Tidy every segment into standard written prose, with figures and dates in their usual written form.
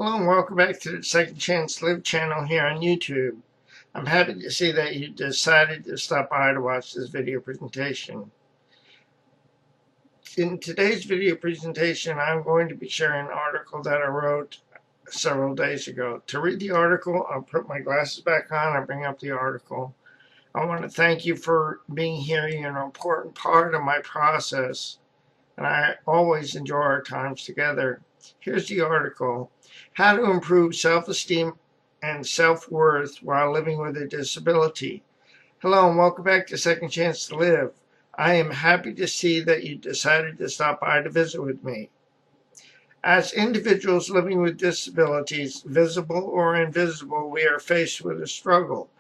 Hello and welcome back to the Second Chance Live channel here on YouTube. I'm happy to see that you decided to stop by to watch this video presentation. In today's video presentation, I'm going to be sharing an article that I wrote several days ago. To read the article, I'll put my glasses back on and bring up the article. I want to thank you for being here. You're an important part of my process, and I always enjoy our times together. Here's the article: How to Improve Self-Esteem and Self-Worth While Living with a Disability. Hello and welcome back to Second Chance to Live. I am happy to see that you decided to stop by to visit with me. As individuals living with disabilities, visible or invisible, we are faced with a struggle.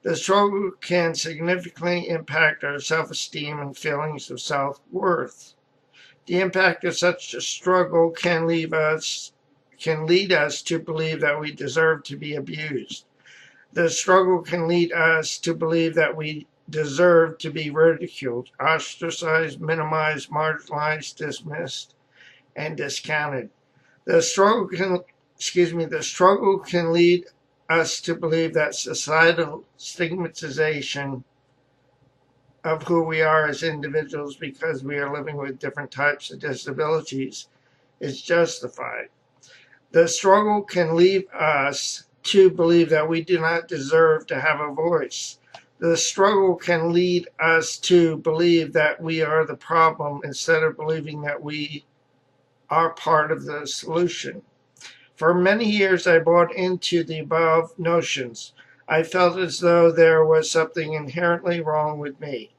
The struggle can significantly impact our self-esteem and feelings of self-worth. The impact of such a struggle can lead us to believe that we deserve to be abused. The struggle can lead us to believe that we deserve to be ridiculed, ostracized, minimized, marginalized, dismissed, and discounted. The struggle can lead us to believe that societal stigmatization of who we are as individuals because we are living with different types of disabilities is justified. The struggle can lead us to believe that we do not deserve to have a voice. The struggle can lead us to believe that we are the problem instead of believing that we are part of the solution. For many years, I bought into the above notions. I felt as though there was something inherently wrong with me.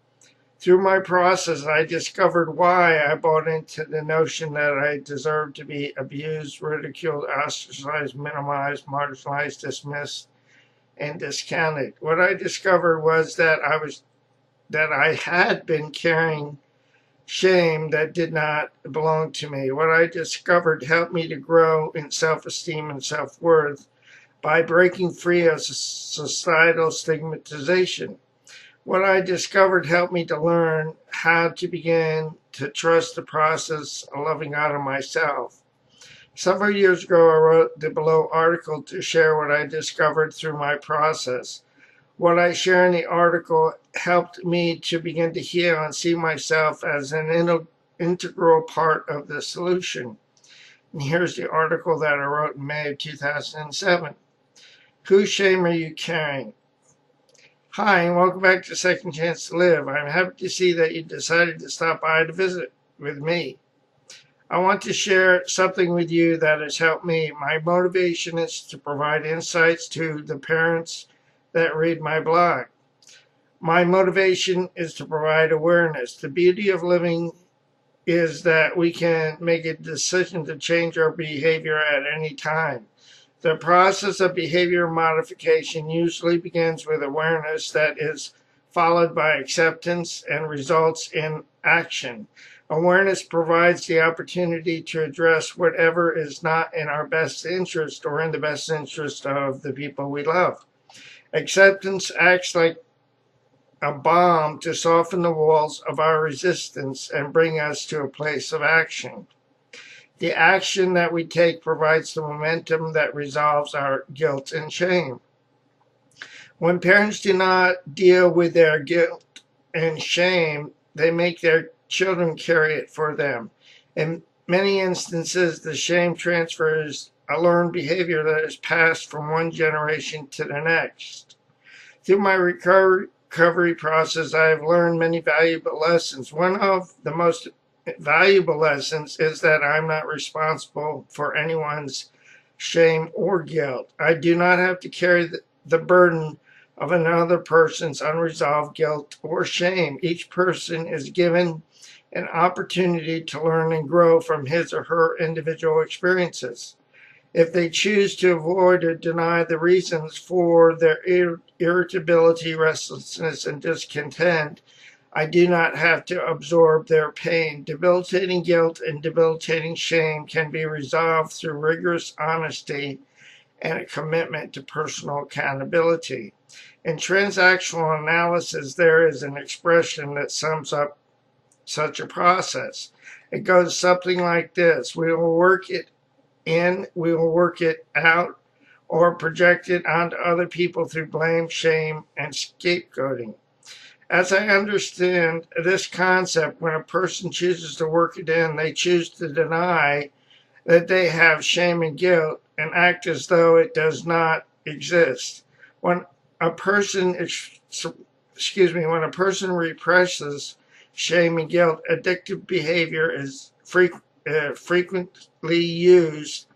Through my process, I discovered why I bought into the notion that I deserved to be abused, ridiculed, ostracized, minimized, marginalized, dismissed, and discounted. What I discovered was that I had been carrying shame that did not belong to me. What I discovered helped me to grow in self-esteem and self-worth by breaking free of societal stigmatization. What I discovered helped me to learn how to begin to trust the process of loving out of myself. Several years ago, I wrote the below article to share what I discovered through my process. What I share in the article helped me to begin to heal and see myself as an integral part of the solution. And here's the article that I wrote in May of 2007. Whose shame are you carrying? Hi, and welcome back to Second Chance to Live. I'm happy to see that you decided to stop by to visit with me. I want to share something with you that has helped me. My motivation is to provide insights to the parents that read my blog. My motivation is to provide awareness. The beauty of living is that we can make a decision to change our behavior at any time. The process of behavior modification usually begins with awareness that is followed by acceptance and results in action. Awareness provides the opportunity to address whatever is not in our best interest or in the best interest of the people we love. Acceptance acts like a bomb to soften the walls of our resistance and bring us to a place of action. The action that we take provides the momentum that resolves our guilt and shame. When parents do not deal with their guilt and shame, they make their children carry it for them. In many instances, the shame transfers a learned behavior that is passed from one generation to the next. Through my recovery process, I have learned many valuable lessons. One of the most valuable lessons is that I'm not responsible for anyone's shame or guilt. I do not have to carry the burden of another person's unresolved guilt or shame. Each person is given an opportunity to learn and grow from his or her individual experiences. If they choose to avoid or deny the reasons for their irritability, restlessness, and discontent, I do not have to absorb their pain. Debilitating guilt and debilitating shame can be resolved through rigorous honesty and a commitment to personal accountability. In transactional analysis, there is an expression that sums up such a process. It goes something like this: we will work it in, we will work it out or project it onto other people through blame, shame, and scapegoating. As I understand this concept, when a person chooses to work it in, they choose to deny that they have shame and guilt and act as though it does not exist. When a person, when a person represses shame and guilt, addictive behavior is frequently used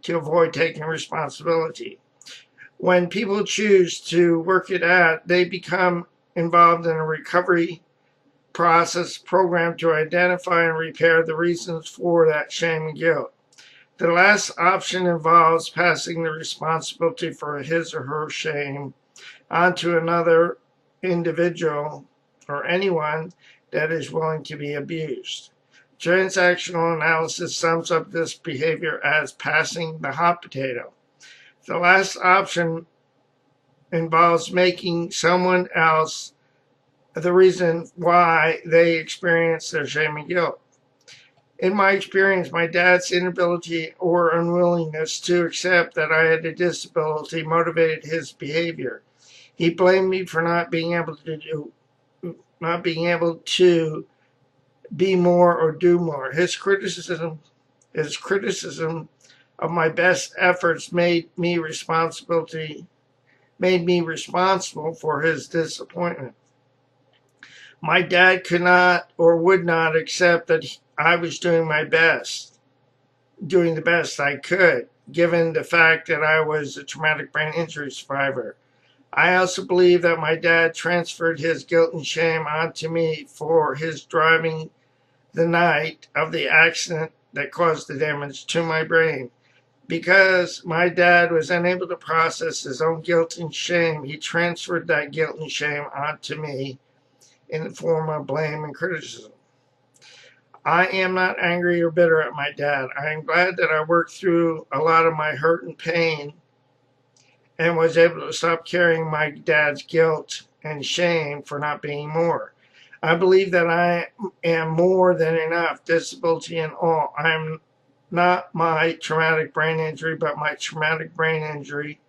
to avoid taking responsibility. When people choose to work it out, they become involved in a recovery process programmed to identify and repair the reasons for that shame and guilt. The last option involves passing the responsibility for his or her shame onto another individual or anyone that is willing to be abused. Transactional analysis sums up this behavior as passing the hot potato. The last option involves making someone else the reason why they experience their shame and guilt. In my experience, my dad's inability or unwillingness to accept that I had a disability motivated his behavior. He blamed me for not being able to be more or do more. His criticism of my best efforts made me responsible for his disappointment. My dad could not or would not accept that I was doing the best I could, given the fact that I was a traumatic brain injury survivor. I also believe that my dad transferred his guilt and shame onto me for his driving the night of the accident that caused the damage to my brain. Because my dad was unable to process his own guilt and shame, he transferred that guilt and shame onto me in the form of blame and criticism. I am not angry or bitter at my dad. I am glad that I worked through a lot of my hurt and pain and was able to stop carrying my dad's guilt and shame for not being more. I believe that I am more than enough, disability and all. I am not my traumatic brain injury, but my traumatic brain injury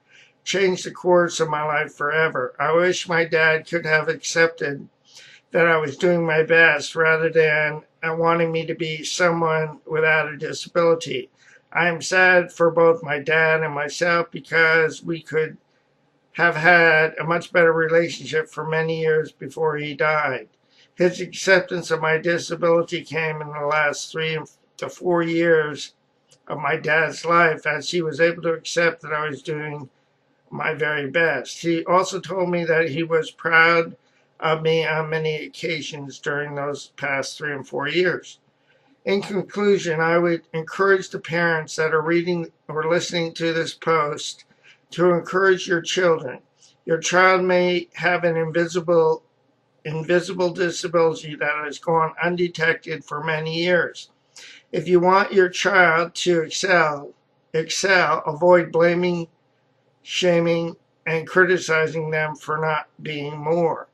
changed the course of my life forever. I wish my dad could have accepted that I was doing my best rather than wanting me to be someone without a disability. I am sad for both my dad and myself because we could have had a much better relationship for many years before he died. His acceptance of my disability came in the last 3 to 4 years of my dad's life, as he was able to accept that I was doing my very best. He also told me that he was proud of me on many occasions during those past 3 and 4 years. In conclusion, I would encourage the parents that are reading or listening to this post to encourage your children. Your child may have an invisible disability that has gone undetected for many years. If you want your child to excel, avoid blaming, shaming, and criticizing them for not being more.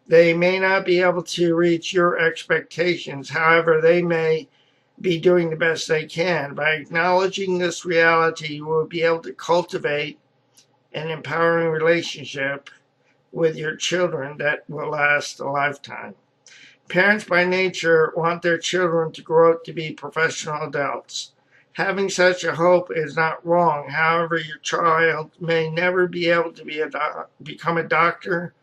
They may not be able to reach your expectations. However, they may be doing the best they can. By acknowledging this reality, you will be able to cultivate an empowering relationship with your children that will last a lifetime. Parents by nature want their children to grow up to be professional adults. Having such a hope is not wrong. However, your child may never be able to become a doctor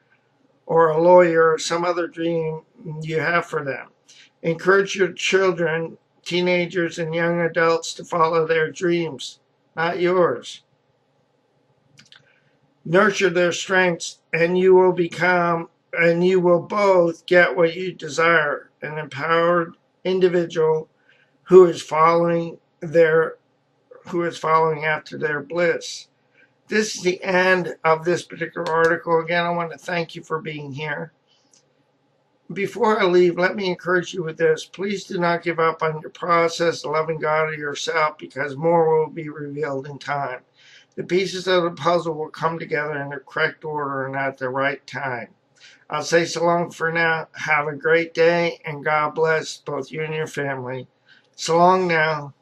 or a lawyer or some other dream you have for them. Encourage your children, teenagers, and young adults to follow their dreams, not yours. Nurture their strengths, and you will both get what you desire, an empowered individual who is following after their bliss. This is the end of this particular article. Again, I want to thank you for being here. Before I leave, let me encourage you with this. Please do not give up on your process of loving God or yourself, because more will be revealed in time. The pieces of the puzzle will come together in the correct order and at the right time. I'll say so long for now. Have a great day, and God bless both you and your family. So long now.